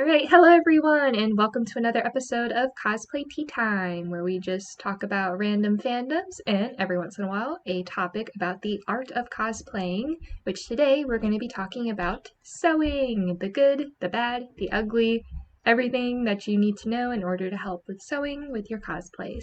Alright, hello everyone, and welcome to another episode of Cosplay Tea Time, where we just talk about random fandoms and, every once in a while, a topic about the art of cosplaying, which today we're going to be talking about sewing. The good, the bad, the ugly, everything that you need to know in order to help with sewing with your cosplay.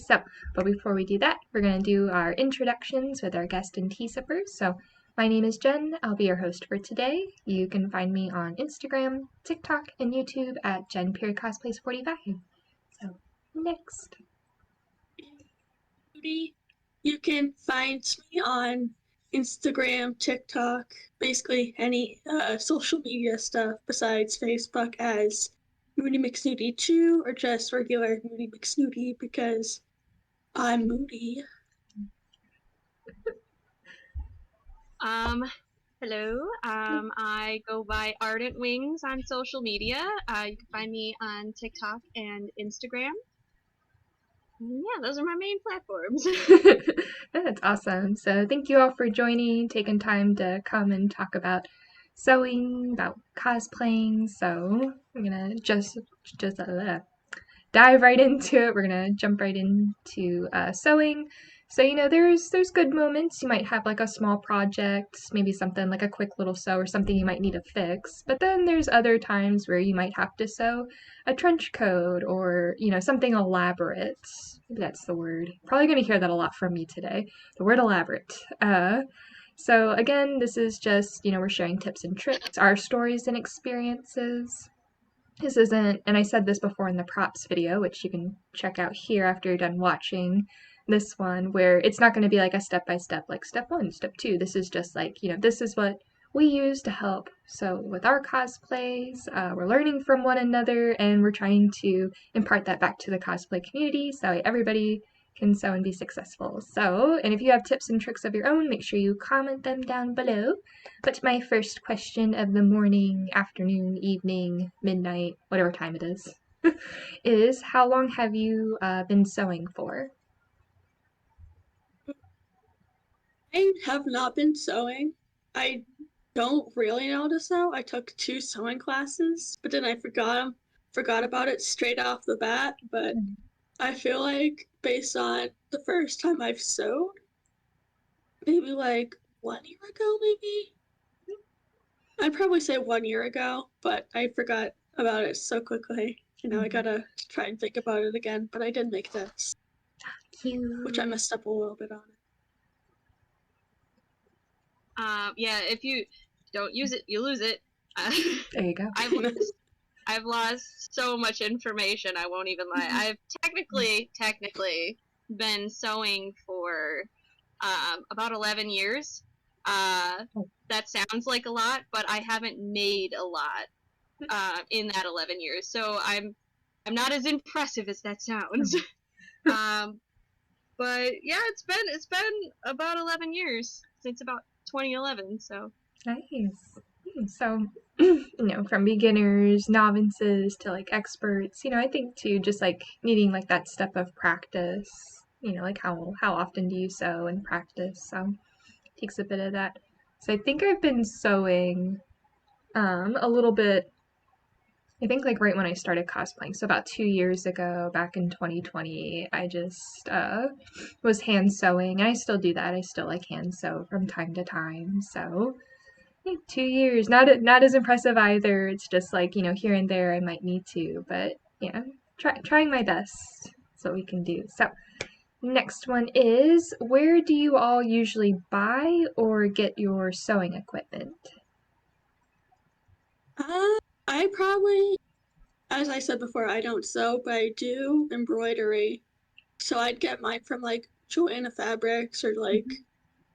But before we do that, we're going to do our introductions with our guest and tea sippers. So, my name is Jen. I'll be your host for today. You can find me on Instagram, TikTok, and YouTube at JenPeriodCosplays45. So, next. You can find me on Instagram, TikTok, basically any social media stuff besides Facebook as Moody McSnooty2 or just regular Moody McSnooty because I'm moody. Hello. I go by Ardent Wings on social media. You can find me on TikTok and Instagram. Yeah, those are my main platforms. That's awesome. So thank you all for joining, taking time to come and talk about sewing, about cosplaying. So we're gonna just dive right into it. We're gonna jump right into sewing. So there's good moments. You might have like a small project, maybe something like a quick little sew or something you might need to fix. But then there's other times where you might have to sew a trench coat or something elaborate. Maybe that's the word. Probably gonna hear that a lot from me today. The word elaborate. So again, this is just we're sharing tips and tricks, our stories and experiences. This isn't, and I said this before in the props video, which you can check out here after you're done watching this one, where it's not going to be like a step-by-step, like step 1, step 2. This is just like, this is what we use to help. So with our cosplays, we're learning from one another, and we're trying to impart that back to the cosplay community so everybody can sew and be successful. So, and if you have tips and tricks of your own, make sure you comment them down below. But my first question of the morning, afternoon, evening, midnight, whatever time it is how long have you been sewing for? I have not been sewing. I don't really know how to sew. I took 2 sewing classes, but then I forgot about it straight off the bat, but I feel like based on the first time I've sewed, maybe like 1 year ago, maybe? I'd probably say 1 year ago, but I forgot about it so quickly. I gotta try and think about it again, but I did make this. Cute. Which I messed up a little bit on it. Yeah, if you don't use it, you lose it. There you go. I've lost so much information, I won't even lie. I've technically been sewing for about 11 years. That sounds like a lot, but I haven't made a lot in that 11 years. So I'm not as impressive as that sounds. But yeah, it's been about 11 years since about 2011. So Nice. So, from beginners, novices to like experts, I think too, just like needing like that step of practice, like how often do you sew and practice? So, it takes a bit of that. So, I think I've been sewing a little bit, I think like right when I started cosplaying. So, about 2 years ago, back in 2020, I just was hand sewing, and I still do that. I still like hand sew from time to time. So, 2 years, not as impressive either. It's just like here and there I might need to, but yeah, trying my best. That's what we can do. So next one is, where do you all usually buy or get your sewing equipment? I probably, as I said before, I don't sew, but I do embroidery. So I'd get mine from like Joanna Fabrics or like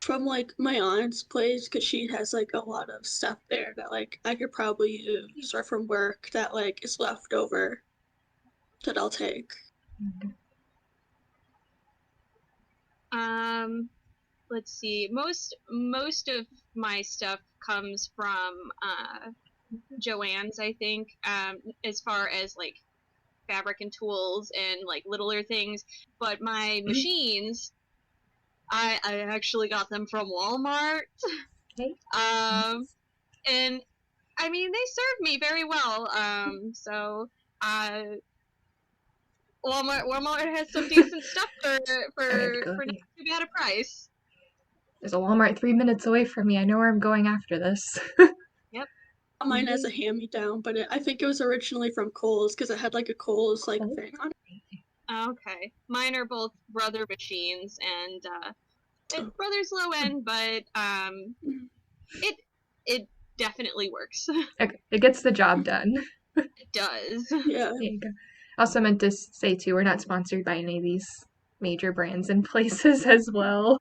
from like my aunt's place because she has like a lot of stuff there that like I could probably use, or from work that like is left over that I'll take. Let's see. Most of my stuff comes from Joann's, I think. As far as like fabric and tools and like littler things, but my machines, I actually got them from Walmart. Okay. And I mean, they served me very well. Walmart has some decent stuff for not too bad a price. There's a Walmart 3 minutes away from me. I know where I'm going after this. Yep. Mine has a hand-me-down, but I think it was originally from Kohl's because it had like a Kohl's like thing on it. Okay. Mine are both Brother machines, and Brother's low end, but it definitely works. Okay, it gets the job done. It does. Yeah. There you go. Also meant to say too, we're not sponsored by any of these major brands and places as well.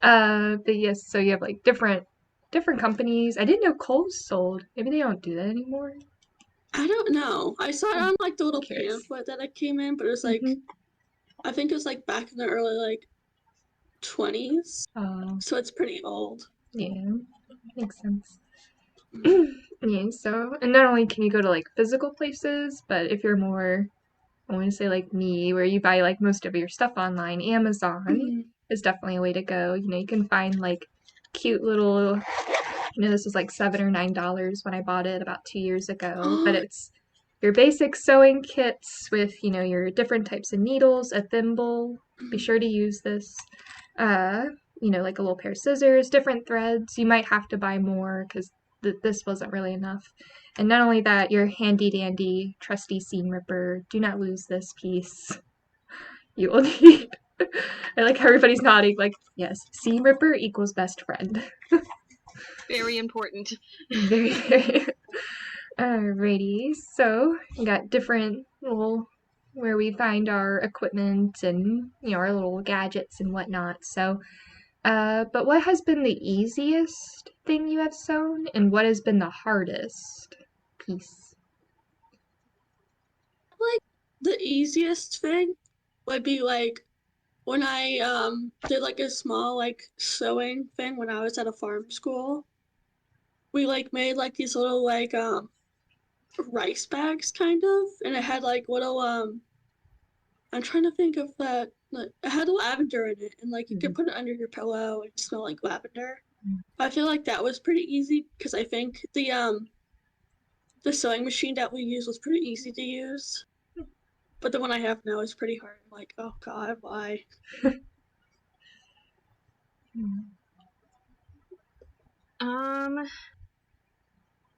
But yes, so you have like different companies. I didn't know Kohl's sold. Maybe they don't do that anymore. I don't know. I saw it on like the little Curious. pamphlet that it came in, but it was like I think it was like back in the early like 20s. So it's pretty old. Yeah, makes sense. Yeah, so, and not only can you go to like physical places, but if you're more, I want to say like me, where you buy like most of your stuff online, Amazon is definitely a way to go. You know, you can find like cute little, you know, this was like $7 or $9 when I bought it about 2 years ago, but it's your basic sewing kits with, you know, your different types of needles, a thimble. Be sure to use this. You know, like a little pair of scissors, different threads. You might have to buy more because this wasn't really enough. And not only that, your handy dandy trusty seam ripper. Do not lose this piece. You will need. I like how everybody's nodding. Like, yes, seam ripper equals best friend. Very important. Very, very. Alrighty, so we got different little where we find our equipment and you know our little gadgets and whatnot. So, but what has been the easiest thing you have sewn, and what has been the hardest piece? Like the easiest thing would be like when I did like a small like sewing thing when I was at a farm school. We like made like these little like rice bags kind of, and it had like little I'm trying to think of that. Like, it had lavender in it, and like you could put it under your pillow and smell like lavender. I feel like that was pretty easy because I think the sewing machine that we used was pretty easy to use. But the one I have now is pretty hard. I'm like, oh god, why?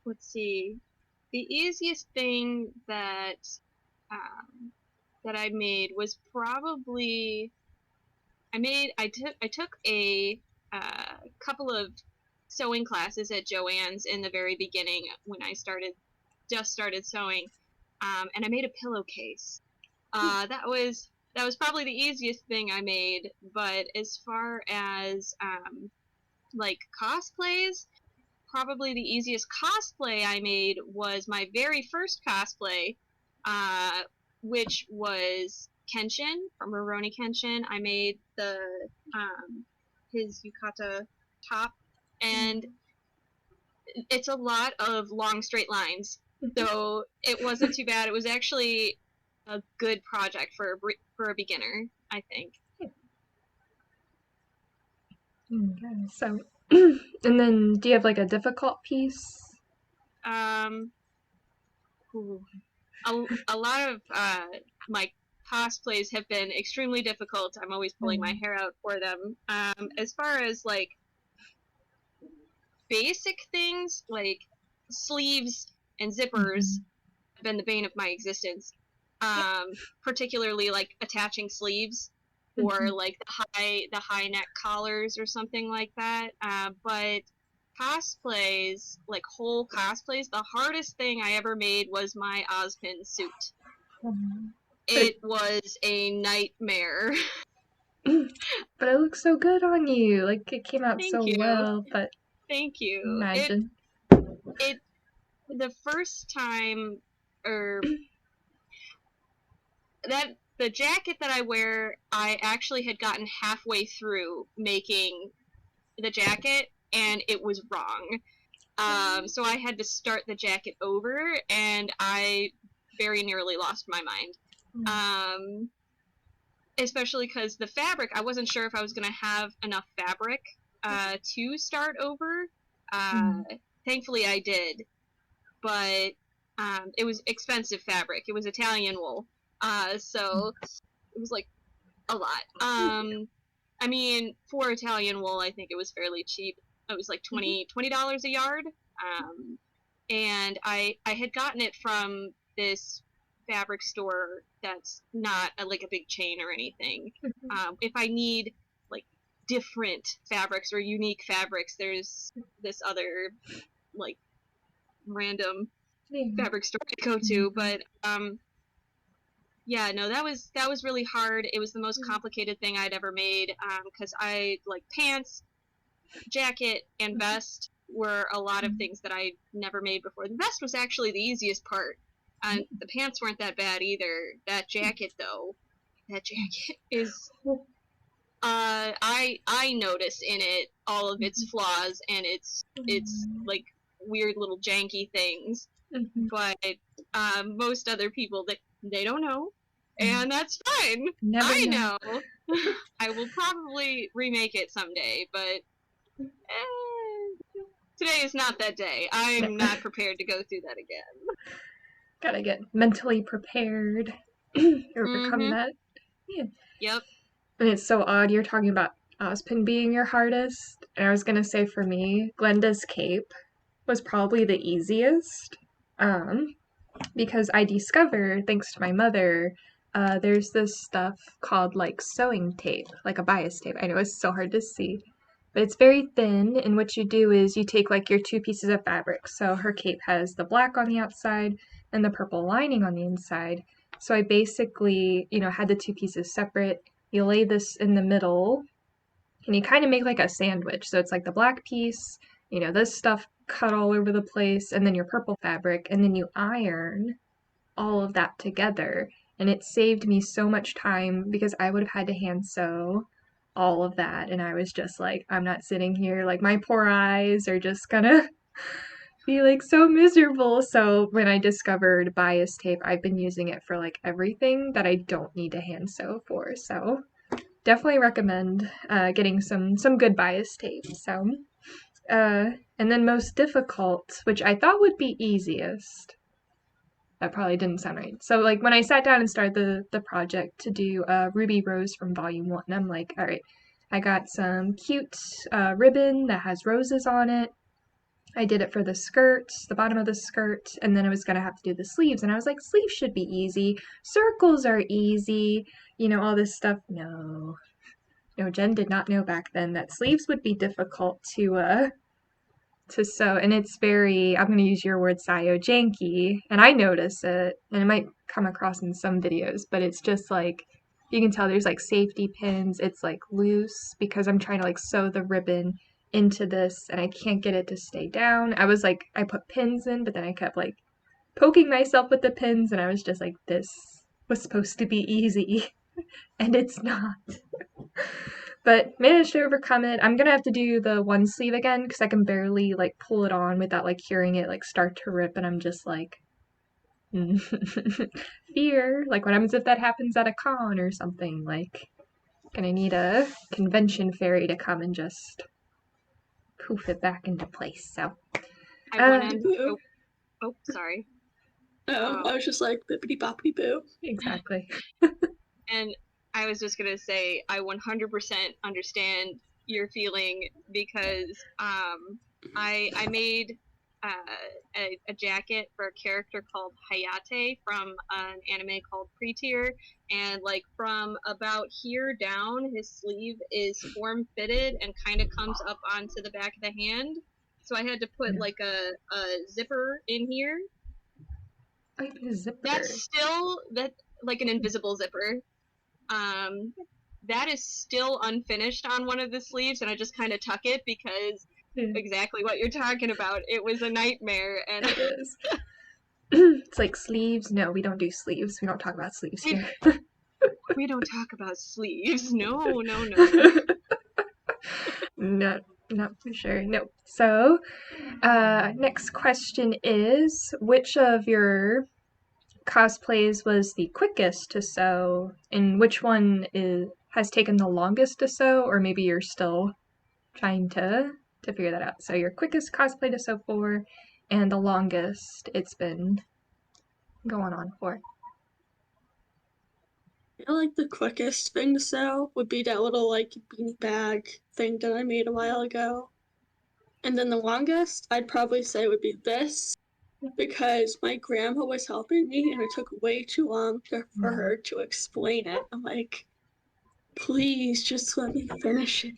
Let's see. The easiest thing that I made was probably I took a couple of sewing classes at Joann's in the very beginning when I just started sewing, and I made a pillowcase. That was probably the easiest thing I made. But as far as like cosplays, probably the easiest cosplay I made was my very first cosplay, which was Kenshin from Rurouni Kenshin. I made his yukata top, and it's a lot of long straight lines, so it wasn't too bad. It was actually a good project for a beginner, I think. Okay, so, and then do you have like a difficult piece? A lot of my cosplays have been extremely difficult. I'm always pulling my hair out for them. As far as like basic things like sleeves and zippers have been the bane of my existence. Particularly like attaching sleeves or like the high neck collars or something like that. But cosplays, like whole cosplays, the hardest thing I ever made was my Ozpin suit. It was a nightmare. But it looks so good on you. Like it came out so well. But thank you. Imagine it the first time, or that the jacket that I wear, I actually had gotten halfway through making the jacket, and it was wrong. So I had to start the jacket over, and I very nearly lost my mind. Especially because the fabric, I wasn't sure if I was going to have enough fabric to start over. Thankfully I did. but it was expensive fabric. It was Italian wool, so it was like a lot. I mean, for Italian wool, I think it was fairly cheap. It was like $20 a yard. And I had gotten it from this fabric store that's not like a big chain or anything. If I need like different fabrics or unique fabrics, there's this other like random fabric store to go to. But yeah, no, that was really hard. It was the most complicated thing I'd ever made, because I like pants, jacket, and vest were a lot of things that I'd never made before. The vest was actually the easiest part. The pants weren't that bad either. That jacket, though, is I notice in it all of its flaws and its like weird little janky things, but most other people they don't know, and that's fine. I know. I will probably remake it someday, but today is not that day. I'm not prepared to go through that again. Gotta get mentally prepared. Overcome that. Yeah. Yep. And it's so odd you're talking about Ozpin being your hardest. And I was gonna say for me, Glenda's cape was probably the easiest. Because I discovered, thanks to my mother, there's this stuff called like sewing tape, like a bias tape. I know it's so hard to see, but it's very thin, and what you do is you take like your two pieces of fabric. So her cape has the black on the outside and the purple lining on the inside. So I basically, had the two pieces separate. You lay this in the middle, and you kind of make like a sandwich. So it's like the black piece, this stuff cut all over the place, and then your purple fabric, and then you iron all of that together. And it saved me so much time because I would have had to hand sew all of that, and I was just like, I'm not sitting here, like my poor eyes are just gonna be like so miserable. So when I discovered bias tape, I've been using it for like everything that I don't need to hand sew for. So definitely recommend getting some good bias tape. So and then most difficult, which I thought would be easiest. That probably didn't sound right. So like when I sat down and started the project to do Ruby Rose from Volume 1, I'm like, all right, I got some cute ribbon that has roses on it. I did it for the skirt, the bottom of the skirt, and then I was going to have to do the sleeves. And I was like, sleeves should be easy. Circles are easy. All this stuff. No, Jen did not know back then that sleeves would be difficult to sew, and it's very, I'm going to use your word, Sayo, janky, and I notice it, and it might come across in some videos, but it's just like, you can tell there's like safety pins, it's like loose, because I'm trying to like sew the ribbon into this, and I can't get it to stay down. I was like, I put pins in, but then I kept like poking myself with the pins, and I was just like, this was supposed to be easy, and it's not. But managed to overcome it. I'm gonna have to do the one sleeve again because I can barely like pull it on without like hearing it like start to rip, and I'm just like fear. Like what happens if that happens at a con or something? Like gonna need a convention fairy to come and just poof it back into place. So sorry. I was just like bippity boppity boo. Exactly. And I was just gonna say, I 100% understand your feeling because I made a jacket for a character called Hayate from an anime called Pre-Tier, and like from about here down, his sleeve is form fitted and kind of comes up onto the back of the hand. So I had to put like a zipper in here. Zipper. That's still like an invisible zipper. That is still unfinished on one of the sleeves, and I just kind of tuck it because exactly what you're talking about. It was a nightmare, and it is. It's like sleeves. No, we don't do sleeves. We don't talk about sleeves here. We don't talk about sleeves. No. No, not for sure. No. So, next question is, which of your cosplays was the quickest to sew, and which one has taken the longest to sew, or maybe you're still trying to figure that out. So your quickest cosplay to sew for, and the longest it's been going on for? I feel like the quickest thing to sew would be that little like beanie bag thing that I made a while ago. And then the longest I'd probably say would be this, because my grandma was helping me and it took way too long for her to explain it. I'm like, please just let me finish it.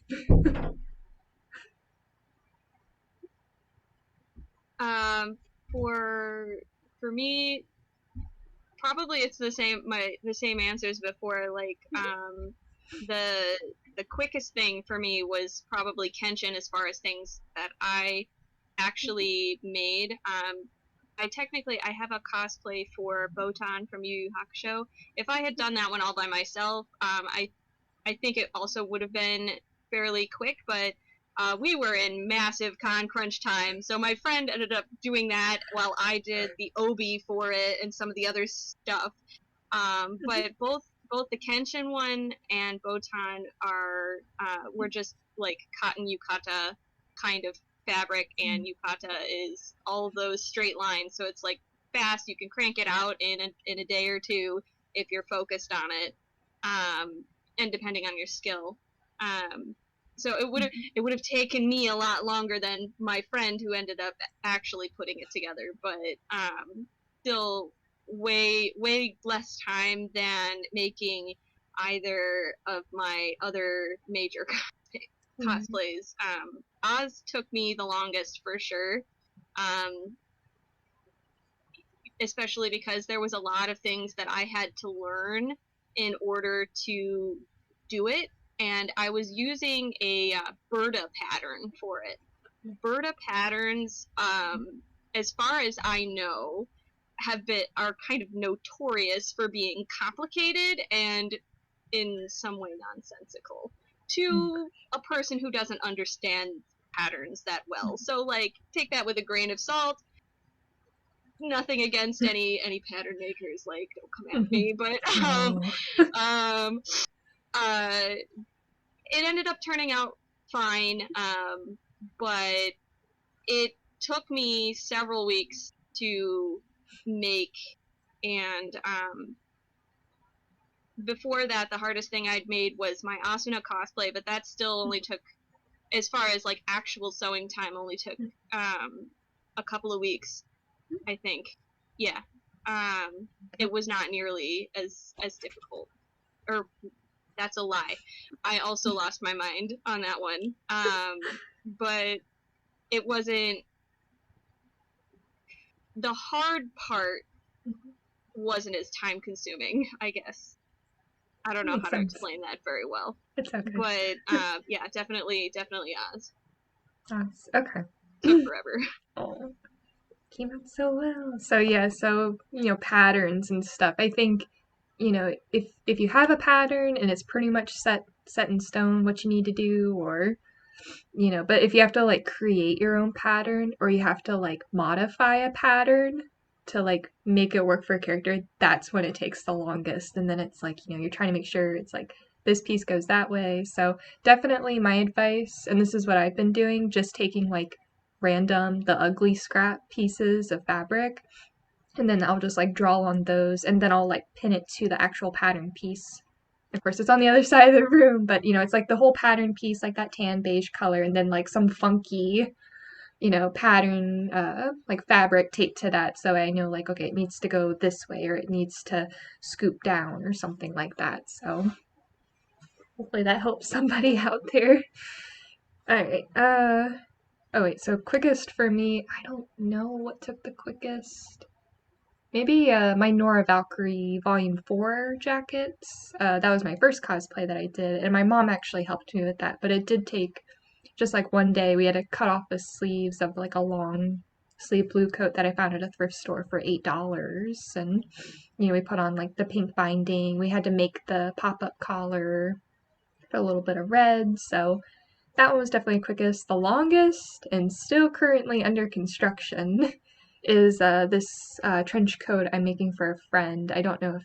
For me, probably it's the same answers before. Like the quickest thing for me was probably Kenshin, as far as things that I actually made. I have a cosplay for Botan from Yu Yu Hakusho. If I had done that one all by myself, I think it also would have been fairly quick, but we were in massive con crunch time, so my friend ended up doing that while I did the obi for it and some of the other stuff. But both the Kenshin one and Botan were just like cotton yukata kind of fabric, and yukata is all those straight lines, so it's like fast. You can crank it out in a day or two if you're focused on it, and depending on your skill. So it would have taken me a lot longer than my friend who ended up actually putting it together, but still way less time than making either of my other major cosplays. Oz took me the longest for sure, especially because there was a lot of things that I had to learn in order to do it, and I was using a Berta pattern for it. Berta patterns, as far as I know, are kind of notorious for being complicated and in some way nonsensical to a person who doesn't understand patterns that well. So like, take that with a grain of salt. Nothing against any pattern makers, like, don't come at me, but it ended up turning out fine, but it took me several weeks to make, and before that, the hardest thing I'd made was my Asuna cosplay, but that still only took, as far as like actual sewing time, only took a couple of weeks, I think. Yeah. It was not nearly as difficult. Or that's a lie. I also lost my mind on that one. But it wasn't, the hard part wasn't as time consuming, I guess. I don't know Makes how sense. to explain that very well. It's okay. But yeah, definitely Oz. Oz. Okay. Took forever. Oh, came out so well. So yeah, so patterns and stuff. I think if you have a pattern and it's pretty much set in stone what you need to do, or but if you have to like create your own pattern, or you have to like modify a pattern to like make it work for a character, that's when it takes the longest. And then it's like you're trying to make sure it's like this piece goes that way. So definitely my advice, and this is what I've been doing, just taking like the ugly scrap pieces of fabric, and then I'll just like draw on those, and then I'll like pin it to the actual pattern piece. Of course, it's on the other side of the room, but it's like the whole pattern piece, like that tan beige color, and then like some funky, pattern, like fabric taped to that, so I know like, okay, it needs to go this way, or it needs to scoop down, or something like that. So hopefully that helps somebody out there. All right. Oh wait. So quickest for me, I don't know what took the quickest. Maybe my Nora Valkyrie Volume 4 jackets. That was my first cosplay that I did, and my mom actually helped me with that, but it did take just like one day. We had to cut off the sleeves of like a long sleeve blue coat that I found at a thrift store for $8, and we put on like the pink binding. We had to make the pop-up collar for a little bit of red, so that one was definitely quickest. The longest, and still currently under construction, is this trench coat I'm making for a friend. I don't know if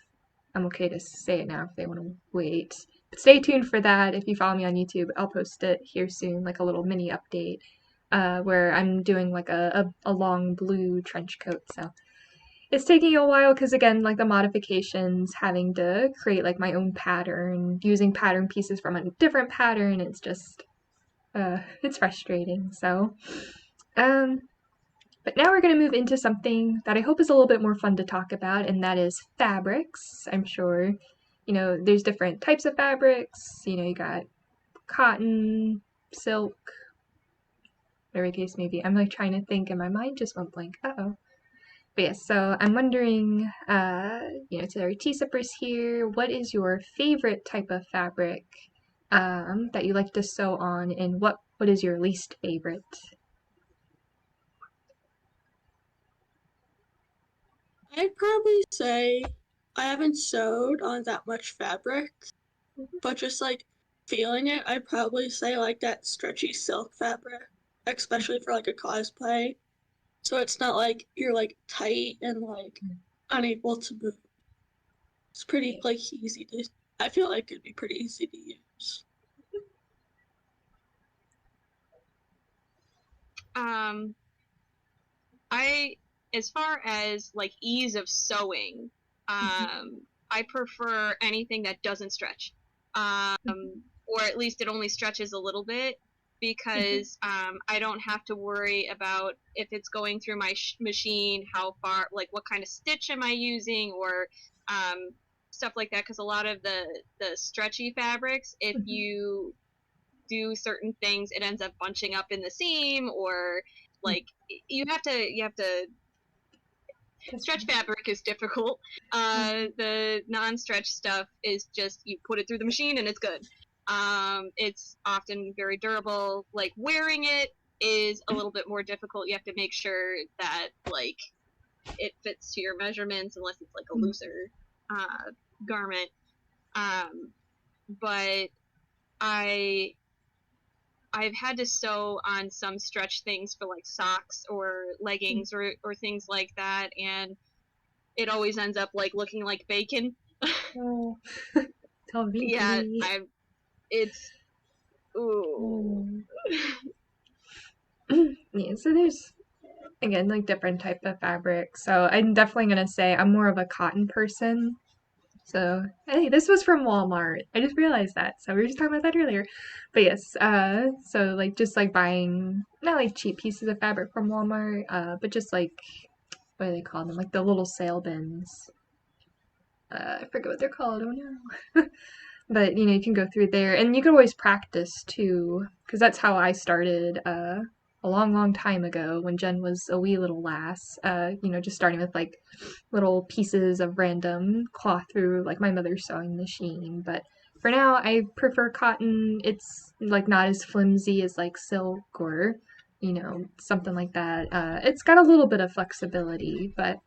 I'm okay to say it now if they want to wait. But stay tuned for that. If you follow me on YouTube, I'll post it here soon, like a little mini update. where I'm doing like a long blue trench coat. So it's taking a while because again, like the modifications, having to create like my own pattern, using pattern pieces from a different pattern, it's just it's frustrating. So but now we're going to move into something that I hope is a little bit more fun to talk about, and that is fabrics. I'm sure, there's different types of fabrics. You got cotton, silk, whatever the case may be. I'm like trying to think, and my mind just went blank. Uh-oh. But yes, so I'm wondering, to our tea sippers here, what is your favorite type of fabric that you like to sew on, and what is your least favorite? I'd probably say I haven't sewed on that much fabric, but just like feeling it, I'd probably say like that stretchy silk fabric, especially for like a cosplay. So it's not like you're like tight and like unable to move. It's pretty like easy to. I feel like it'd be pretty easy to use. I, as far as like ease of sewing, I prefer anything that doesn't stretch, or at least it only stretches a little bit, because I don't have to worry about if it's going through my machine, how far, like what kind of stitch am I using, or stuff like that. Because a lot of the stretchy fabrics, if you do certain things, it ends up bunching up in the seam, or like you have to stretch fabric is difficult. The non-stretch stuff is just you put it through the machine and it's good. It's often very durable. Like wearing it is a little bit more difficult. You have to make sure that like it fits to your measurements, unless it's like a looser garment. But I've had to sew on some stretch things for like socks or leggings or things like that, and it always ends up like looking like bacon. Oh, tell me. Yeah, it's ooh. Yeah, so there's again like different type of fabric. So I'm definitely gonna say I'm more of a cotton person. So hey, this was from Walmart. I just realized that. So we were just talking about that earlier. But yes, so like just like buying not like cheap pieces of fabric from Walmart, but just like what do they call them? Like the little sale bins. I forget what they're called. Oh no. But you can go through there, and you can always practice too, because that's how I started a long, long time ago when Jen was a wee little lass. Just starting with like little pieces of random cloth through like my mother's sewing machine. But for now, I prefer cotton. It's like not as flimsy as like silk or something like that. It's got a little bit of flexibility, but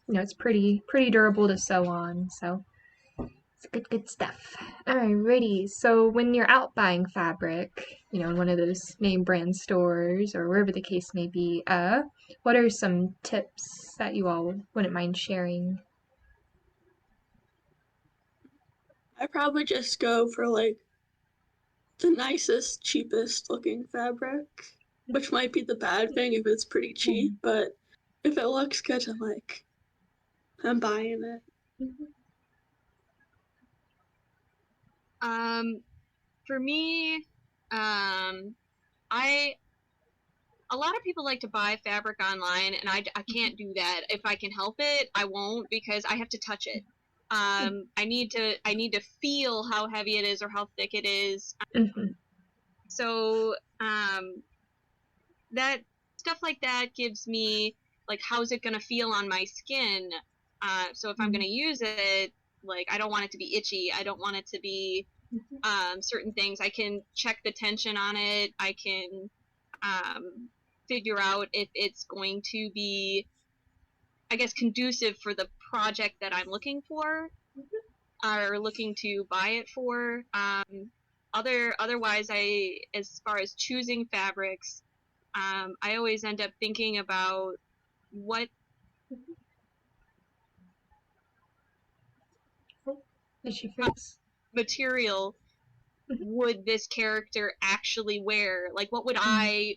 it's pretty durable to sew on. So it's good stuff. Alrighty, so when you're out buying fabric, in one of those name brand stores or wherever the case may be, what are some tips that you all wouldn't mind sharing? I probably just go for like the nicest, cheapest looking fabric, which might be the bad thing if it's pretty cheap, but if it looks good, I'm buying it. For me, I a lot of people like to buy fabric online, and I can't do that. If I can help it, I won't, because I have to touch it. I need to feel how heavy it is or how thick it is. So that stuff like that gives me like, how's it gonna feel on my skin? So if I'm gonna use it, like I don't want it to be itchy. I don't want it to be certain things. I can check the tension on it. I can figure out if it's going to be, I guess, conducive for the project that I'm looking for, or looking to buy it for. Otherwise, as far as choosing fabrics, I always end up thinking about what Did she fix? material would this character actually wear? Like, what would I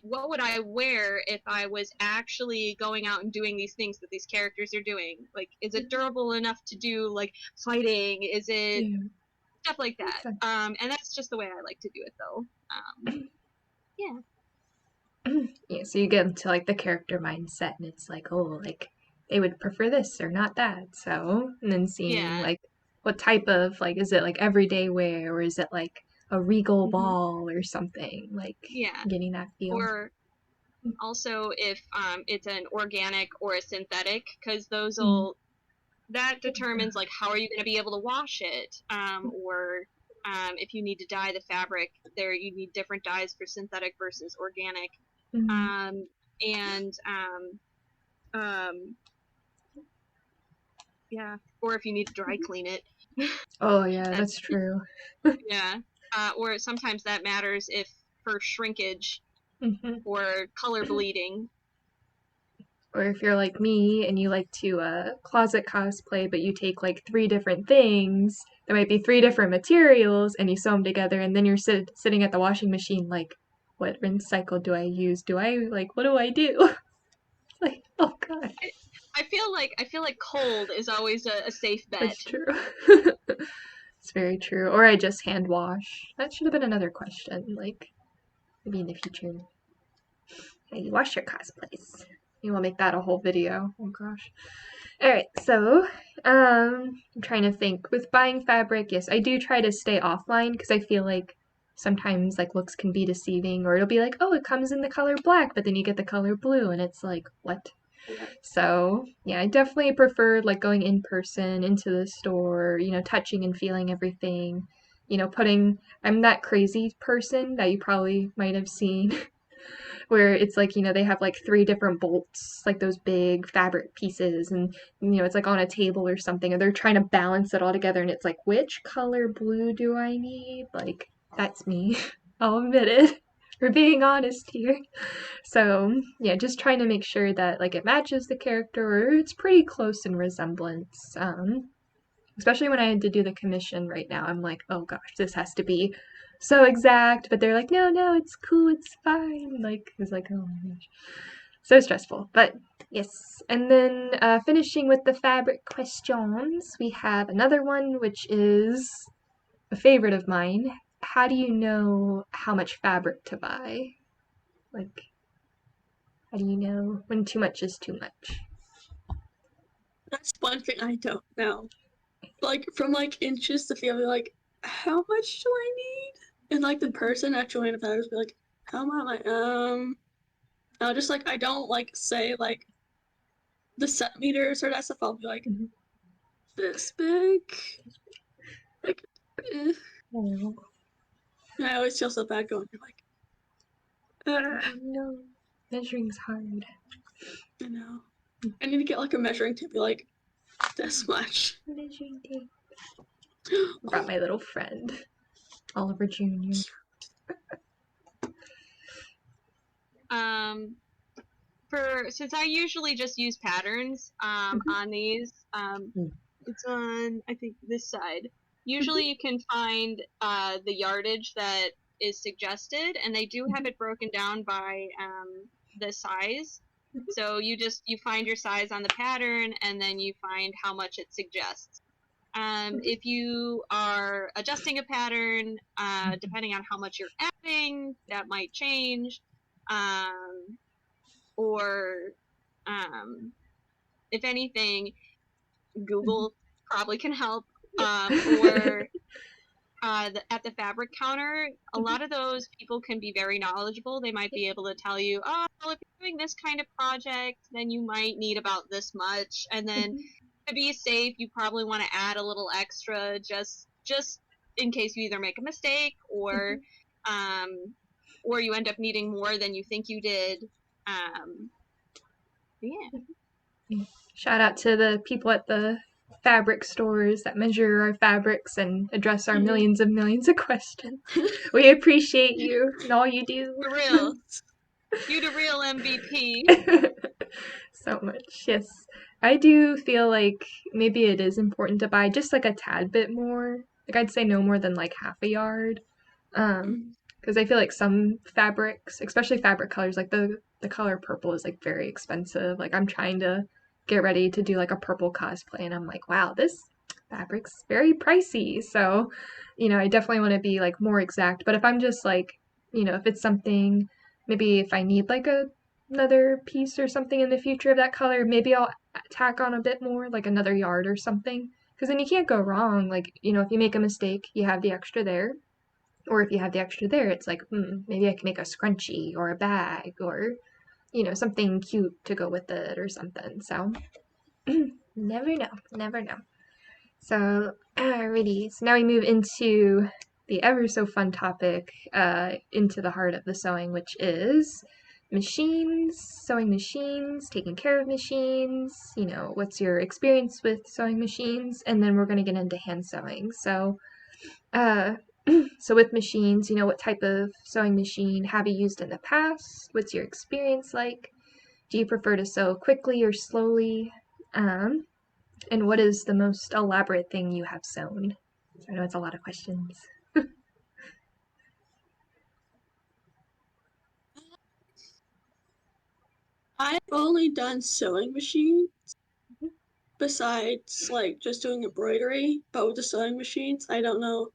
wear if I was actually going out and doing these things that these characters are doing? Like, is it durable enough to do, like, fighting? Is it stuff like that? And that's just the way I like to do it, though. Yeah. Yeah, so you get into like the character mindset, and it's like, oh, like they would prefer this or not that. So, and then seeing like what type of, like, is it like everyday wear, or is it like a regal ball or something? Like, getting that feel. Or also if it's an organic or a synthetic, because those will that determines like how are you going to be able to wash it, or if you need to dye the fabric, there you need different dyes for synthetic versus organic. Yeah, or if you need to dry clean it. Oh yeah, that's true. Yeah, or sometimes that matters if for shrinkage or color bleeding. Or if you're like me and you like to closet cosplay, but you take like 3 different things, there might be 3 different materials, and you sew them together, and then you're sitting at the washing machine like, what rinse cycle do I use? Do I, like, what do I do? Like, oh god. I feel like cold is always a safe bet. That's true. It's very true. Or I just hand wash. That should have been another question. Like, maybe in the future. How you wash your cosplays. You will make that a whole video. Oh gosh. Alright, so I'm trying to think. With buying fabric, yes, I do try to stay offline because I feel like sometimes like looks can be deceiving, or it'll be like, oh, it comes in the color black, but then you get the color blue, and it's like, what? So yeah, I definitely prefer like going in person into the store, you know, touching and feeling everything, you know, I'm that crazy person that you probably might have seen where it's like, you know, they have like 3 different bolts, like those big fabric pieces, and you know, it's like on a table or something, and they're trying to balance it all together, and it's like, which color blue do I need? Like, that's me. I'll admit it. We're being honest here. So yeah, just trying to make sure that like it matches the character, or it's pretty close in resemblance. Especially when I had to do the commission right now, I'm like, oh gosh, this has to be so exact. But they're like, no, it's cool, it's fine. Like, it's like, oh my gosh, so stressful. But yes, and then finishing with the fabric questions, we have another one which is a favorite of mine. How do you know how much fabric to buy? Like, how do you know when too much is too much? That's one thing I don't know. Like, from like inches to feel like, how much do I need? And like the person at Joanna Powers be like, how am I? I'll just like, I don't like say like the centimeters or that stuff. I'll be like, this big. Like, eh. Oh. And I always feel so bad going, you're like, no, measuring's hard. I know. I need to get like a measuring tape, be like, this much. Measuring tape. Brought my little friend, Oliver Jr. Since I usually just use patterns on these, it's on, I think, this side. Usually you can find the yardage that is suggested, and they do have it broken down by the size. So you find your size on the pattern, and then you find how much it suggests. If you are adjusting a pattern, depending on how much you're adding, that might change. Or if anything, Google probably can help. Or at the fabric counter, a lot of those people can be very knowledgeable. They might be able to tell you, oh, well, if you're doing this kind of project, then you might need about this much. And then to be safe, you probably want to add a little extra just in case you either make a mistake or you end up needing more than you think you did. Yeah. Shout out to the people at the fabric stores that measure our fabrics and address our millions of questions. We appreciate you and all you do. For real. You the real MVP. So much, yes. I do feel like maybe it is important to buy just like a tad bit more. Like, I'd say no more than like half a yard. Because I feel like some fabrics, especially fabric colors, like the color purple is like very expensive. Like I'm trying to get ready to do like a purple cosplay, and I'm like, wow, this fabric's very pricey. So, I definitely want to be like more exact. But if I'm just like, if it's something, maybe if I need like another piece or something in the future of that color, maybe I'll tack on a bit more, like another yard or something. Because then you can't go wrong. Like, if you make a mistake, you have the extra there. Or if you have the extra there, it's like, maybe I can make a scrunchie or a bag or, something cute to go with it or something. So, never know, never know. So, alrighty. So now we move into the ever so fun topic, into the heart of the sewing, which is machines, sewing machines, taking care of machines, what's your experience with sewing machines, and then we're going to get into hand sewing. So, so with machines, what type of sewing machine have you used in the past? What's your experience like? Do you prefer to sew quickly or slowly? And what is the most elaborate thing you have sewn? I know it's a lot of questions. I've only done sewing machines besides like just doing embroidery, but with the sewing machines, I don't know.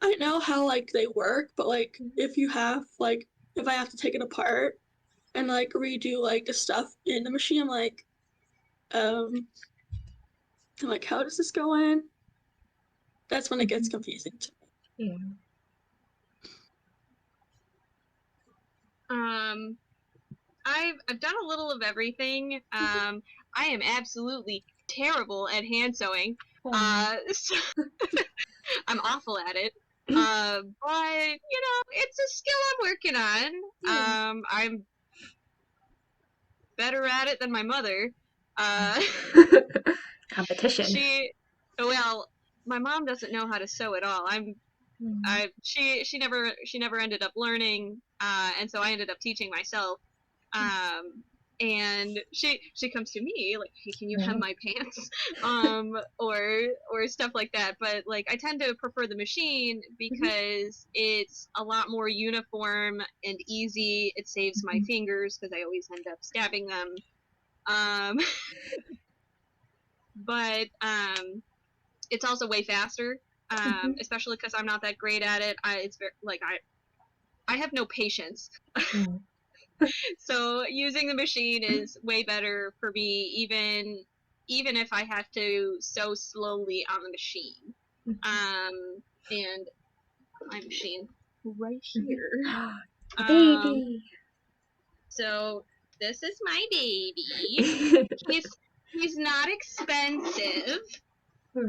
I know how like they work, but like if you have like if I have to take it apart and like redo like the stuff in the machine, um I'm like, how does this go in? That's when it gets confusing to me. Yeah. I've done a little of everything. I am absolutely terrible at hand sewing. So I'm awful at it. But it's a skill I'm working on. I'm better at it than my mother. Competition. Well, my mom doesn't know how to sew at all. She never ended up learning, and so I ended up teaching myself. And she comes to me like, hey, can you hem my pants, or stuff like that. But like, I tend to prefer the machine because it's a lot more uniform and easy. It saves my fingers because I always end up stabbing them. But it's also way faster, especially because I'm not that great at it. It's very, like I have no patience. So using the machine is way better for me, even if I have to sew slowly on the machine. And my machine right here. Baby. So this is my baby. He's not expensive,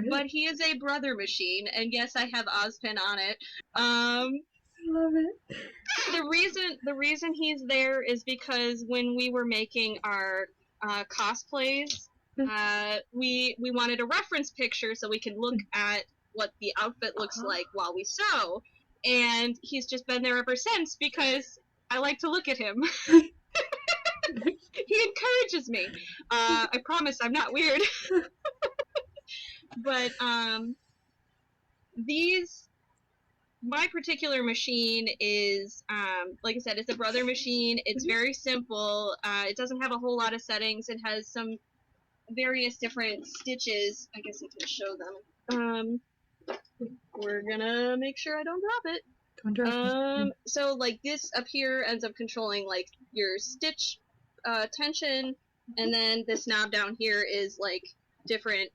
but he is a brother machine, and yes, I have Ozpin on it. I love it. The reason he's there is because when we were making our cosplays, we wanted a reference picture so we could look at what the outfit looks like while we sew, and he's just been there ever since because I like to look at him. He encourages me. I promise I'm not weird. But my particular machine is, like I said, it's a brother machine. It's very simple. It doesn't have a whole lot of settings. It has some various different stitches. I guess I can show them. We're gonna make sure I don't drop it. Don't drop it. So like this up here ends up controlling like your stitch tension, and then this knob down here is like different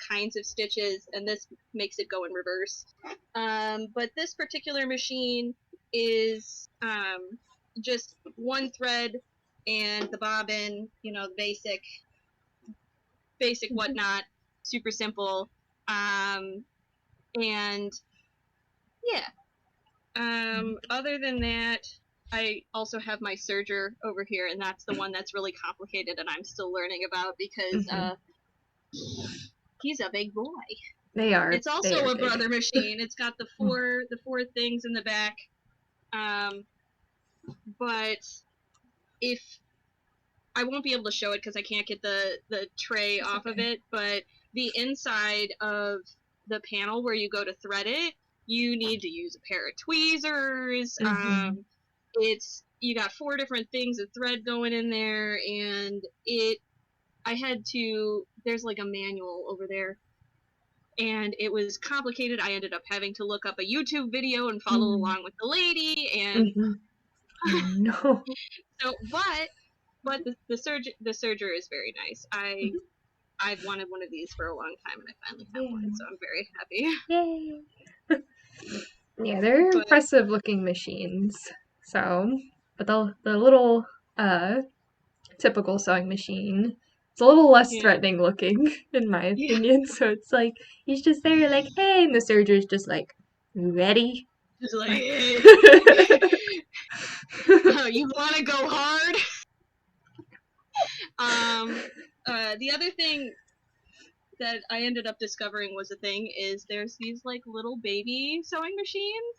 kinds of stitches, and this makes it go in reverse. But this particular machine is just one thread and the bobbin, the basic whatnot, super simple. And yeah. Other than that, I also have my Serger over here, and that's the one that's really complicated and I'm still learning about because he's a big boy. They are. It's also a brother machine. It's got the four things in the back. But if I won't be able to show it because I can't get the tray off of it, but the inside of the panel where you go to thread it, you need to use a pair of tweezers. Mhm. You got 4 different things of thread going in there, and there's like a manual over there, and it was complicated. I ended up having to look up a YouTube video and follow along with the lady, and Oh no. so, but the Serger is very nice. I've wanted one of these for a long time, and I finally have one, so I'm very happy. Yay. Yeah, they're But impressive looking machines. So, but the little typical sewing machine, it's a little less yeah, threatening looking, in my yeah, opinion. So it's like he's just there, like, hey, and the surgeon's just like, ready. just like, hey, you want to go hard? The other thing that I ended up discovering was a thing is there's these like little baby sewing machines,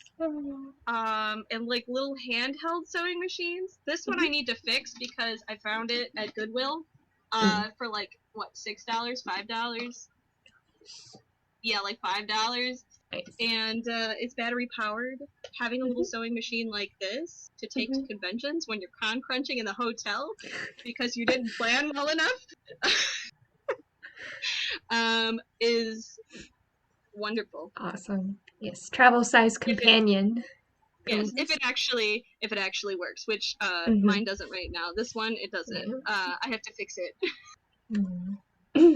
and like little handheld sewing machines. This one I need to fix because I found it at Goodwill, for like what, $6, $5? Yeah, like $5. Nice. And it's battery powered. Having a little sewing machine like this to take to conventions when you're con crunching in the hotel because you didn't plan well enough is wonderful. Awesome. Yes, travel size companion. Yes, if it actually works, which mine doesn't right now. This one, it doesn't. I have to fix it.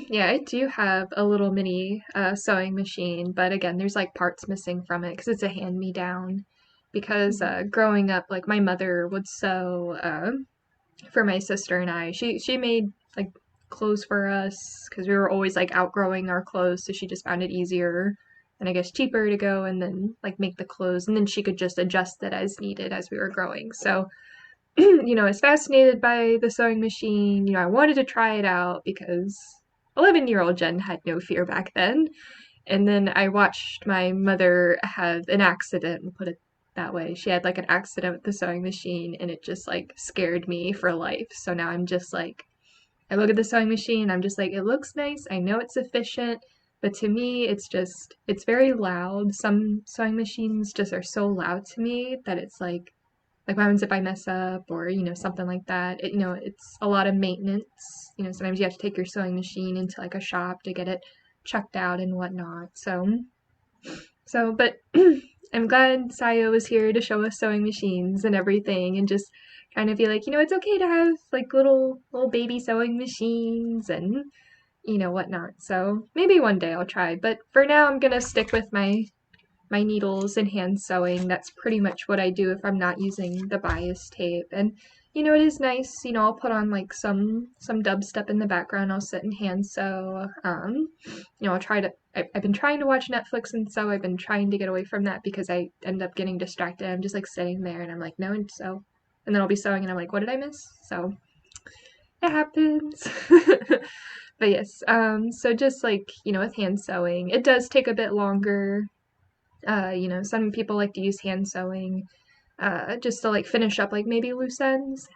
Yeah, I do have a little mini sewing machine, but again, there's like parts missing from it because it's a hand-me-down. Because growing up, like my mother would sew for my sister and I. She made like clothes for us because we were always like outgrowing our clothes, so she just found it easier and I guess cheaper to go and then like make the clothes, and then she could just adjust it as needed as we were growing. So I was fascinated by the sewing machine. I wanted to try it out because 11-year-old Jen had no fear back then. And then I watched my mother have an accident, and put it that way. She had like an accident with the sewing machine, and it just like scared me for life. So now I'm just like, I look at the sewing machine, I'm just like, it looks nice. I know it's efficient, but to me, it's very loud. Some sewing machines just are so loud to me that it's like what happens if I mess up or, something like that. It's a lot of maintenance. Sometimes you have to take your sewing machine into like a shop to get it checked out and whatnot. But I'm glad Sayo was here to show us sewing machines and everything and just kind of be like, it's okay to have like little baby sewing machines and, whatnot. So maybe one day I'll try. But for now, I'm going to stick with my needles and hand sewing. That's pretty much what I do if I'm not using the bias tape. And it is nice, I'll put on like some dubstep in the background. I'll sit and hand sew. I've been trying to watch Netflix and sew. I've been trying to get away from that because I end up getting distracted. I'm just like sitting there and I'm like, no, and sew. And then I'll be sewing and I'm like, what did I miss? So it happens. But yes, so just like, with hand sewing, it does take a bit longer. Some people like to use hand sewing just to like finish up like maybe loose ends.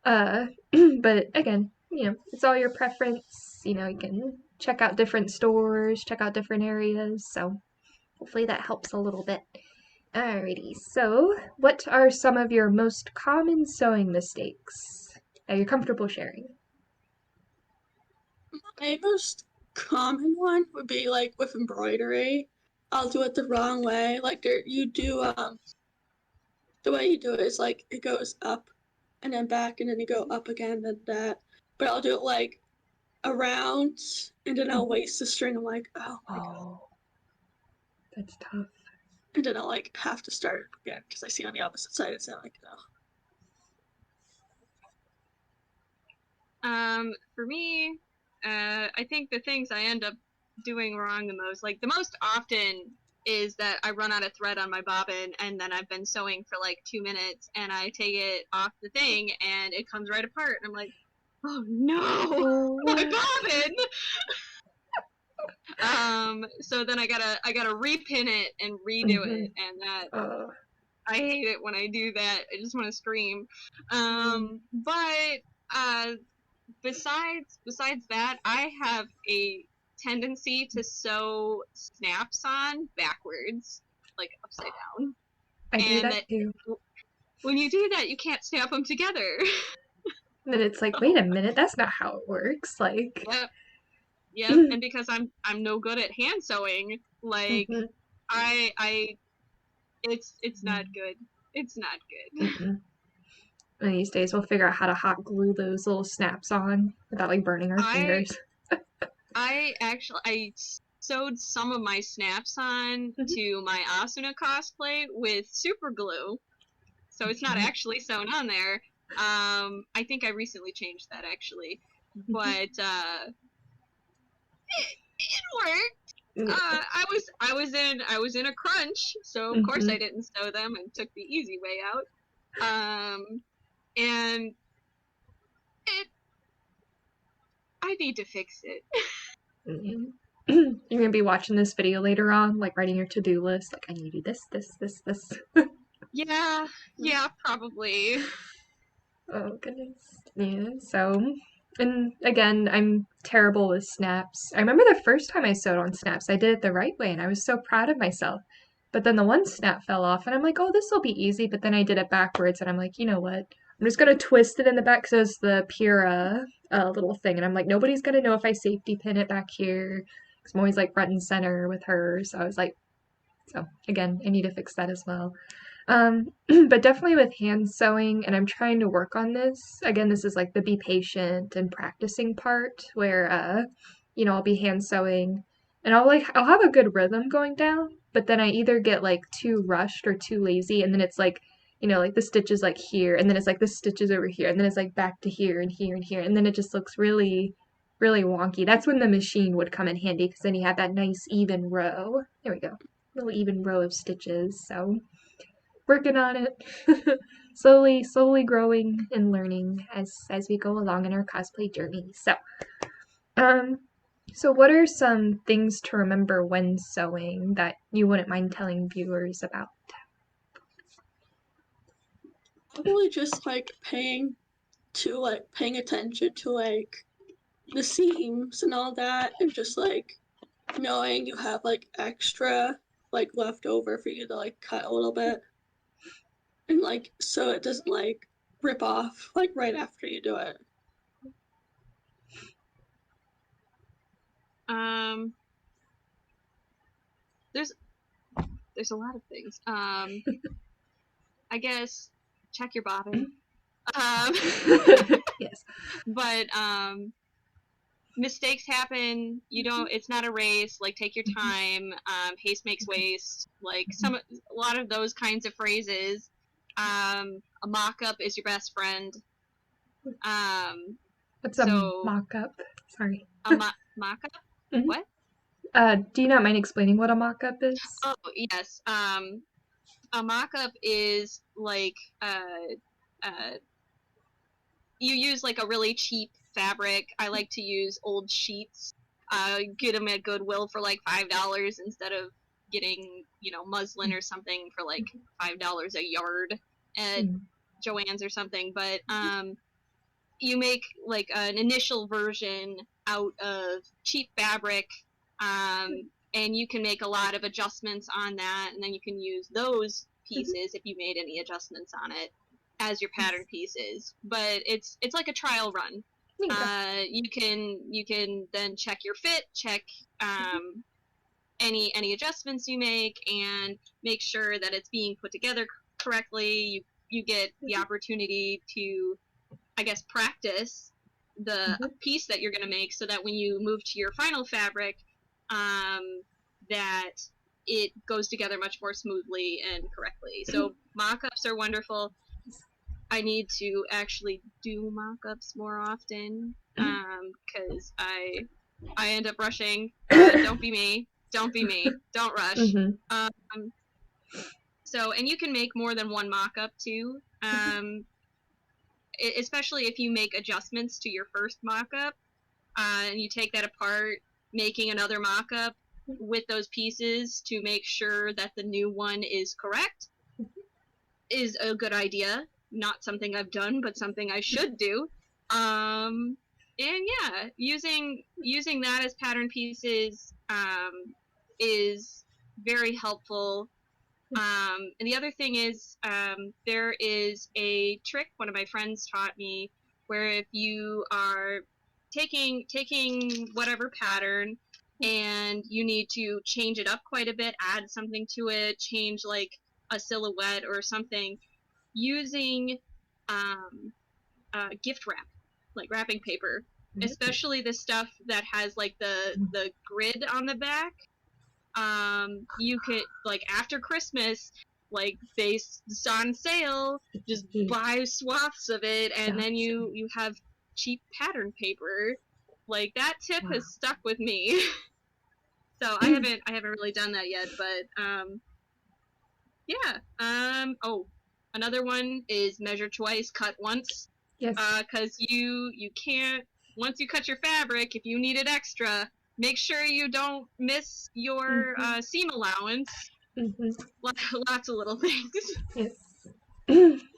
But again, it's all your preference. You can check out different stores, check out different areas. So hopefully that helps a little bit. Alrighty, so what are some of your most common sewing mistakes that you're comfortable sharing? My most common one would be like with embroidery. I'll do it the wrong way. Like the way you do it is like it goes up and then back and then you go up again and that. But I'll do it like around and then I'll waste the string. I'm like, oh my god. That's tough. And then I'll like have to start again because I see on the opposite side it's not like, oh. For me, I think the things I end up doing wrong the most often is that I run out of thread on my bobbin and then I've been sewing for like 2 minutes and I take it off the thing and it comes right apart and I'm like, oh no, my bobbin! So then I gotta repin it and redo it, and that I hate it when I do that. I just want to scream. But besides that, I have a tendency to sew snaps on backwards. like upside down. I do And that too. when you do that, you can't snap them together. And then it's like, wait a minute, that's not how it works. Like, Yep. And because I'm no good at hand sewing, like mhm, it's not good. It's not good. mhm. And these days we'll figure out how to hot glue those little snaps on without like burning our I fingers. I sewed some of my snaps on Mhm. to my Asuna cosplay with super glue, so it's not Mhm. actually sewn on there. I think I recently changed that actually, Mhm. but it worked. Yeah. I was in a crunch, so of course Mhm. I didn't sew them and took the easy way out. And it I need to fix it. Mhm. You're gonna be watching this video later on, like writing your to-do list. Like, I need to do this. Yeah, probably. Oh goodness. Yeah. So, and again, I'm terrible with snaps. I remember the first time I sewed on snaps, I did it the right way, and I was so proud of myself. But then the one snap fell off, and I'm like, oh, this will be easy. But then I did it backwards, and I'm like, you know what? I'm just gonna twist it in the back because it's the Pura little thing, and I'm like, nobody's gonna know if I safety pin it back here. Because I'm always like front and center with her. So I was like, so again, I need to fix that as well. But definitely with hand sewing, and I'm trying to work on this. Again, this is like the be patient and practicing part where, I'll be hand sewing and I'll have a good rhythm going down, but then I either get like too rushed or too lazy, and then it's like, like the stitches like here, and then it's like the stitches over here, and then it's like back to here and here and here, and then it just looks really, really wonky. That's when the machine would come in handy because then you have that nice even row. There we go. Little even row of stitches. So working on it. slowly growing and learning as we go along in our cosplay journey. Um so what are some things to remember when sewing that you wouldn't mind telling viewers about? Probably just like paying attention to like the seams and all that, and just like knowing you have like extra like left over for you to like cut a little bit, and like so it doesn't like rip off like right after you do it. Um, there's a lot of things. I guess check your bobbin. Yes. But mistakes happen. You don't. It's not a race. Like, take your time. Haste makes waste. Like a lot of those kinds of phrases. A mock-up is your best friend. What's a So mock-up? Sorry. a mock-up. Mhm. What? Do you not mind explaining what a mock-up is? Oh yes. A mock-up is like you use like a really cheap fabric. I like to use old sheets. Get them at Goodwill for like $5 instead of getting muslin or something for like $5 a yard at Joann's or something. But you make like an initial version out of cheap fabric, and you can make a lot of adjustments on that, and then you can use those pieces if you made any adjustments on it as your pattern pieces. But it's like a trial run. You can then check your fit, check any adjustments you make, and make sure that it's being put together correctly. You get the opportunity to, I guess, practice the piece that you're going to make, so that when you move to your final fabric, that it goes together much more smoothly and correctly. So mock-ups are wonderful. I need to actually do mock-ups more often, because I end up rushing. Don't be me. Don't be me. Don't rush. So, and you can make more than one mock-up too. Especially if you make adjustments to your first mock-up, and you take that apart, making another mock-up with those pieces to make sure that the new one is correct is a good idea. Not something I've done, but something I should do. And yeah, using that as pattern pieces is very helpful And the other thing is, there is a trick one of my friends taught me, where if you are taking whatever pattern and you need to change it up quite a bit, add something to it, change like a silhouette or something, using gift wrap, like wrapping paper, especially the stuff that has like the grid on the back. You could, like, after Christmas, like, it's on sale, just buy swaths of it, and then you have cheap pattern paper. Like, that tip has stuck with me. So I haven't really done that yet, but yeah. Oh, another one is measure twice, cut once. Yes. Because you can't, once you cut your fabric, if you need it extra, make sure you don't miss your seam allowance. Lots of little things. Yes.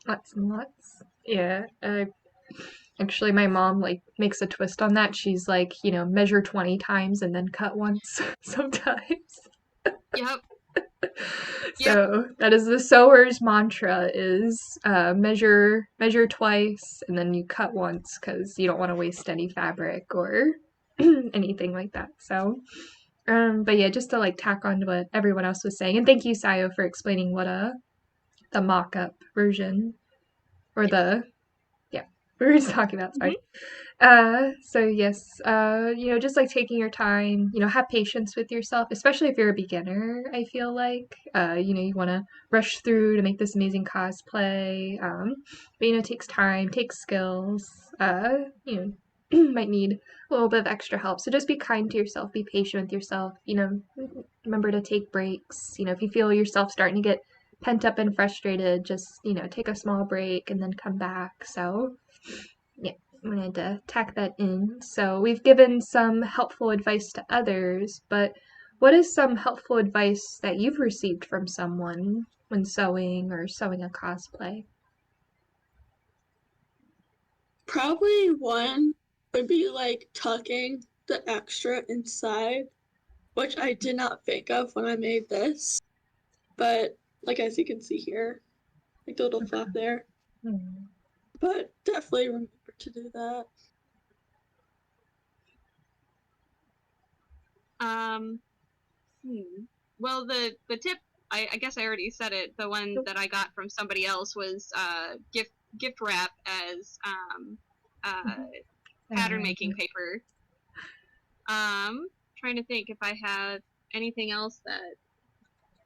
Lots and lots. Yeah. Actually, my mom like makes a twist on that. She's like, measure 20 times and then cut once sometimes. Yep. So that is the sewer's mantra: is measure twice and then you cut once, because you don't want to waste any fabric or anything like that. So, but yeah, just to like tack on to what everyone else was saying, and thank you, Sayo, for explaining what the mock-up version or the we were just talking about. Sorry. So yes, just like taking your time, have patience with yourself, especially if you're a beginner. I feel like, you want to rush through to make this amazing cosplay. But it takes time, takes skills. Might need a little bit of extra help. So just be kind to yourself, be patient with yourself. Remember to take breaks. If you feel yourself starting to get pent up and frustrated, just take a small break and then come back. So yeah, I wanted to tack that in. So we've given some helpful advice to others, but what is some helpful advice that you've received from someone when sewing or sewing a cosplay? Probably one would be like tucking the extra inside, which I did not think of when I made this. But like, as you can see here, like the little flap there. But definitely remember to do that. Well, the tip, I guess I already said it. The one that I got from somebody else was gift wrap as pattern making paper. Trying to think if I have anything else that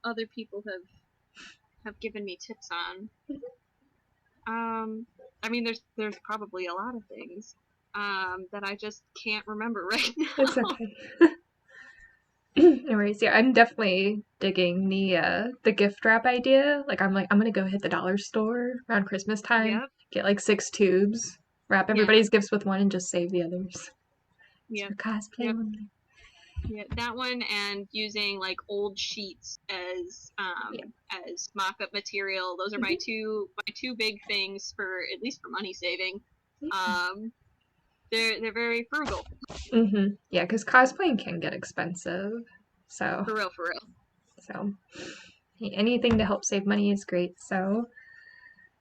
other people have given me tips on. I mean, there's probably a lot of things that I just can't remember right now. It's okay. No worries. Yeah, I'm definitely digging the gift wrap idea. Like, I'm gonna go hit the dollar store around Christmas time, get like 6 tubes, wrap everybody's gifts with one, and just save the others. Yeah. So cosplay one. Yeah, that one, and using like old sheets as mock-up material. Those are my two big things, for at least for money saving. They're very frugal. Yeah, because cosplaying can get expensive. So for real. So anything to help save money is great. So,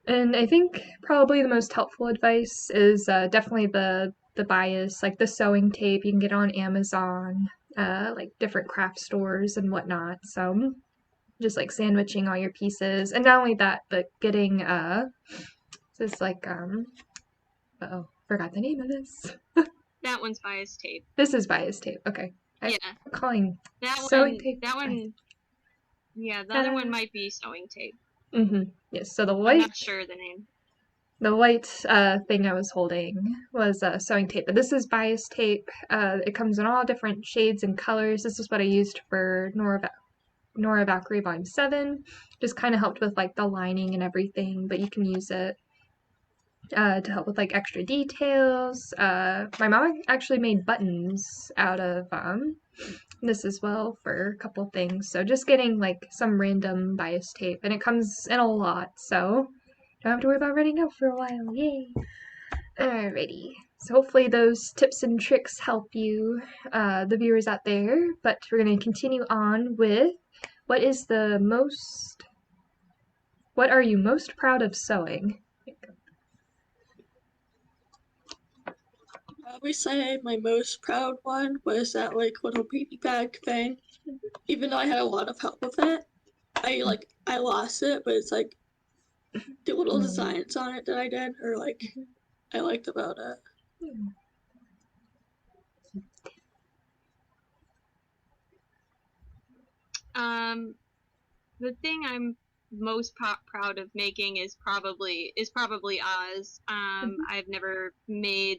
and I think probably the most helpful advice is definitely the bias, like the sewing tape. You can get on Amazon, like different craft stores and whatnot. So just like sandwiching all your pieces, and not only that, but getting this like forgot the name of this. That one's bias tape. This is bias tape. Okay. I'm calling that sewing one, tape. That one. Yeah, the other one might be sewing tape. Yes. So the white. I'm not sure the name. The white thing I was holding was sewing tape, but this is bias tape. It comes in all different shades and colors. This is what I used for Nora Valkyrie Volume 7. Just kind of helped with like the lining and everything, but you can use it to help with like extra details. My mom actually made buttons out of this as well for a couple things. So just getting like some random bias tape, and it comes in a lot, so don't have to worry about running out for a while. Yay! Alrighty. So hopefully those tips and tricks help you, the viewers out there. But we're going to continue on with what is the most What are you most proud of sewing? Probably say my most proud one was that like little baby bag thing. Even though I had a lot of help with it, I lost it, but it's like the little designs on it that I did, or like I liked about it. The thing I'm most proud of making is probably Oz. I've never made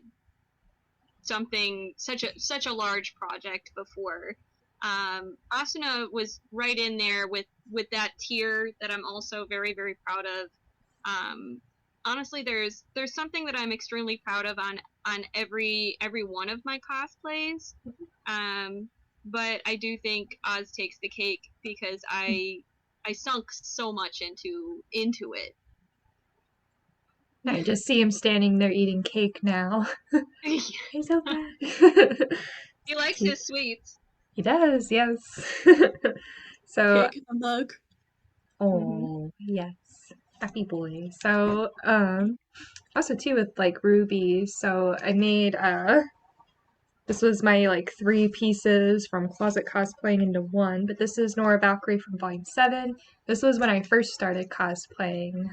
something such a large project before. Asuna was right in there with that tier that I'm also very, very proud of. Honestly, there's something that I'm extremely proud of on every one of my cosplays. But I do think Oz takes the cake because I sunk so much into it. I just see him standing there eating cake now. He's so bad. He likes his sweets. He does, yes. So, Cake in a mug. oh, yes. Happy boy. So, also too with like Ruby, so I made this was my like 3 pieces from Closet Cosplaying into one, but this is Nora Valkyrie from Volume 7. This was when I first started cosplaying.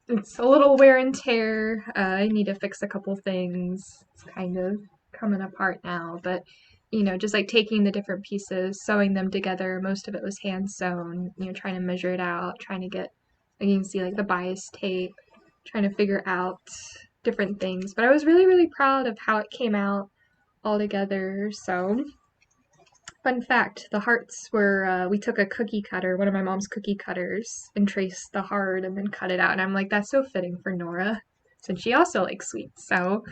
It's a little wear and tear. I need to fix a couple things. It's kind of coming apart now, but just like taking the different pieces, sewing them together. Most of it was hand sewn, trying to measure it out, trying to get, like you can see like the bias tape, trying to figure out different things. But I was really, really proud of how it came out all together. So, fun fact, the hearts were, we took a cookie cutter, one of my mom's cookie cutters, and traced the heart and then cut it out. And I'm like, that's so fitting for Nora, since she also likes sweets. So,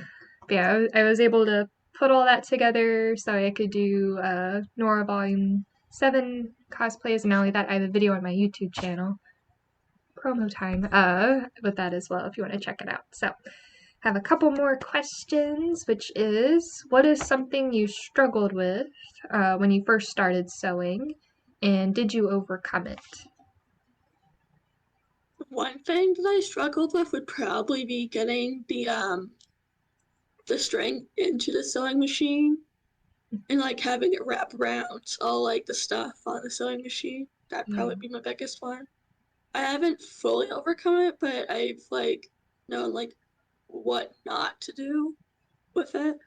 yeah, I was able to put all that together so I could do Nora Volume 7 cosplays. And not only that, I have a video on my YouTube channel, promo time, with that as well if you want to check it out. So, have a couple more questions, which is, what is something you struggled with when you first started sewing, and did you overcome it? One thing that I struggled with would probably be getting the string into the sewing machine and like having it wrap around all like the stuff on the sewing machine. That'd probably be my biggest one. I haven't fully overcome it, but I've like known like what not to do with it.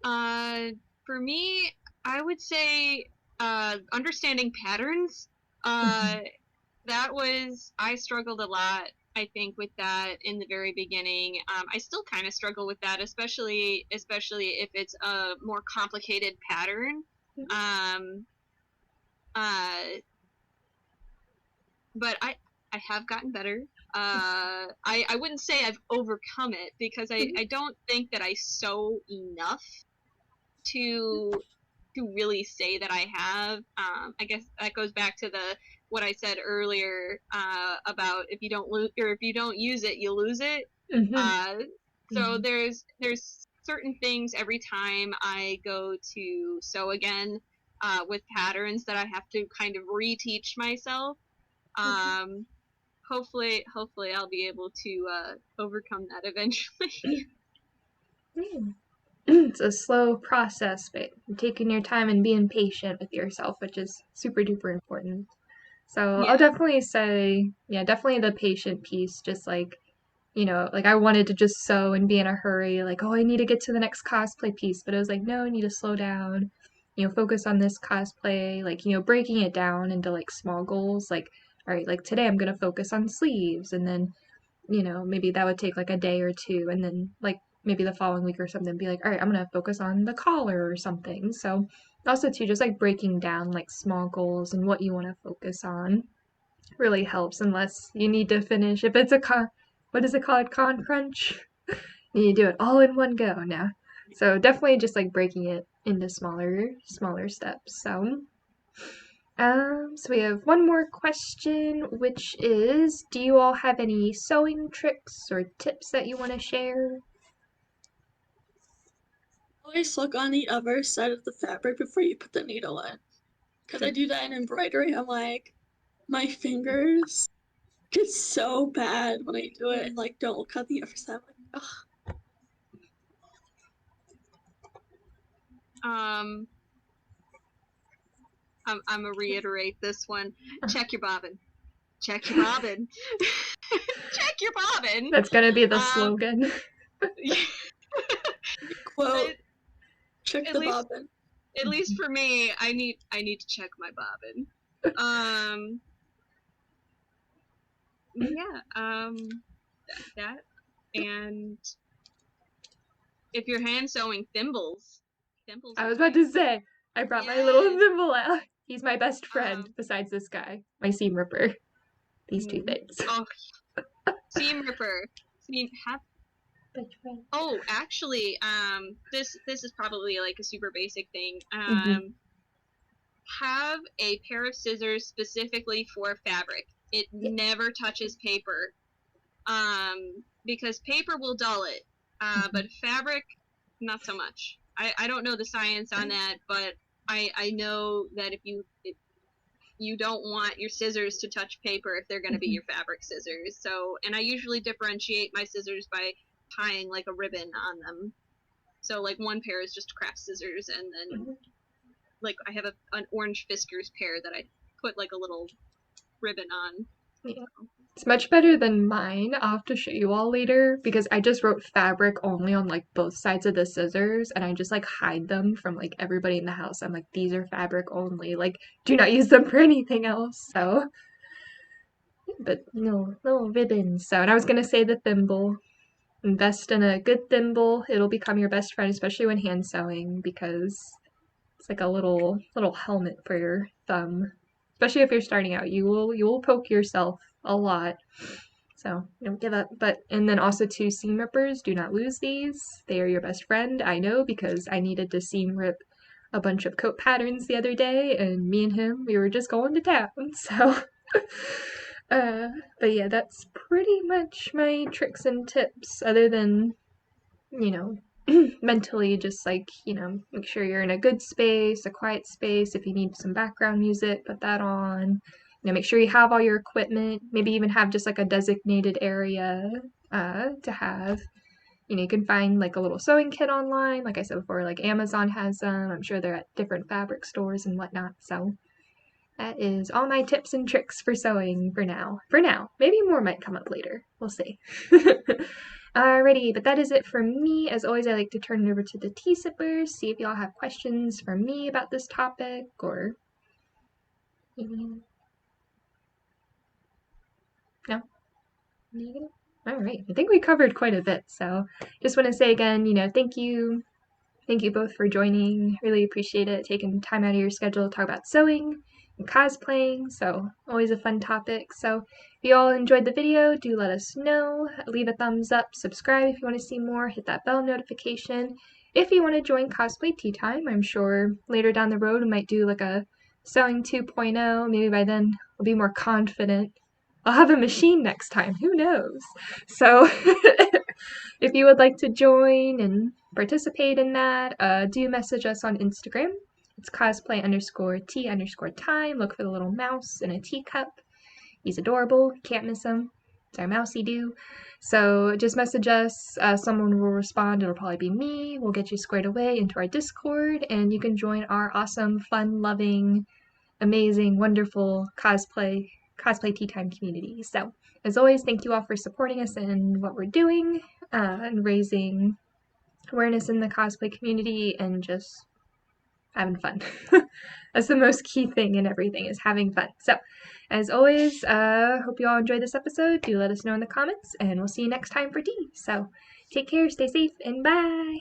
For me, I would say understanding patterns. I struggled a lot, I think, with that in the very beginning. I still kind of struggle with that, especially if it's a more complicated pattern. But I have gotten better. I wouldn't say I've overcome it because I don't think that I sew enough to really say that I have. I guess that goes back to what I said earlier about if you don't use it, you lose it. So there's certain things every time I go to sew again with patterns that I have to kind of reteach myself. Hopefully I'll be able to overcome that eventually. It's a slow process, but taking your time and being patient with yourself, which is super duper important. So I'll definitely say, definitely the patient piece, just like, like I wanted to just sew and be in a hurry, like, oh, I need to get to the next cosplay piece, but I was like, no, I need to slow down, focus on this cosplay, like, breaking it down into like small goals, like, all right, like today I'm going to focus on sleeves, and then, maybe that would take like a day or two, and then like maybe the following week or something be like, all right, I'm going to focus on the collar or something. So also too, just like breaking down like small goals and what you want to focus on really helps, unless you need to finish, if it's a what is it called, con crunch, you do it all in one go now. So definitely just like breaking it into smaller steps. So we have one more question, which is, do you all have any sewing tricks or tips that you want to share? Always look on the other side of the fabric before you put the needle in. Because I do that in embroidery. I'm like, my fingers get so bad when I do it and like don't look on the other side. I'm like, ugh. I'm gonna reiterate this one. Check your bobbin. Check your bobbin. Check your bobbin. That's gonna be the slogan. Quote, check the least, bobbin. At least for me, I need to check my bobbin. That and if you're hand sewing thimbles. I was about to say, I brought my little thimble out. He's my best friend besides this guy, my seam ripper. These two things. Oh, seam ripper. Oh, actually, this is probably like a super basic thing. Have a pair of scissors specifically for fabric. It never touches paper, because paper will dull it, but fabric, not so much. I don't know the science on that, but I know that if you don't want your scissors to touch paper if they're going to be your fabric scissors. So, and I usually differentiate my scissors by tying like a ribbon on them. So like one pair is just craft scissors, and then like I have an orange Fiskars pair that I put like a little ribbon on. Yeah. It's much better than mine. I'll have to show you all later because I just wrote fabric only on like both sides of the scissors, and I just like hide them from like everybody in the house. I'm like, these are fabric only. Like, do not use them for anything else. So, but no ribbons. So, and I was gonna say the thimble. Invest in a good thimble. It'll become your best friend, especially when hand sewing, because it's like a little helmet for your thumb. Especially if you're starting out, you will poke yourself a lot. So don't give up. And then also too, seam rippers, do not lose these. They are your best friend. I know because I needed to seam rip a bunch of coat patterns the other day, and me and him, we were just going to town. So but yeah, that's pretty much my tricks and tips, other than, mentally just like, make sure you're in a good space, a quiet space. If you need some background music, put that on. Make sure you have all your equipment, maybe even have just like a designated area to have. You can find like a little sewing kit online. Like I said before, like Amazon has them. I'm sure they're at different fabric stores and whatnot. So that is all my tips and tricks for sewing for now. Maybe more might come up later. We'll see. Alrighty, but that is it for me. As always, I like to turn it over to the tea sippers, see if y'all have questions for me about this topic, or... No? Alright, I think we covered quite a bit, so just want to say again, thank you. Thank you both for joining. Really appreciate it, taking time out of your schedule to talk about sewing and cosplaying, so always a fun topic. So if you all enjoyed the video, do let us know. Leave a thumbs up, subscribe if you want to see more, hit that bell notification. If you want to join Cosplay Tea Time, I'm sure later down the road we might do like a sewing 2.0. Maybe by then I'll be more confident. I'll have a machine next time, who knows? So if you would like to join and participate in that, do message us on Instagram. It's cosplay_tea_time. Look for the little mouse in a teacup. He's adorable. Can't miss him. It's our mousey do. So just message us. Someone will respond. It'll probably be me. We'll get you squared away into our Discord, and you can join our awesome, fun-loving, amazing, wonderful Cosplay Tea Time community. So as always, thank you all for supporting us in what we're doing and raising awareness in the cosplay community and just having fun. That's the most key thing in everything, is having fun. So as always, hope you all enjoyed this episode. Do let us know in the comments, and we'll see you next time for tea. So take care, stay safe, and bye!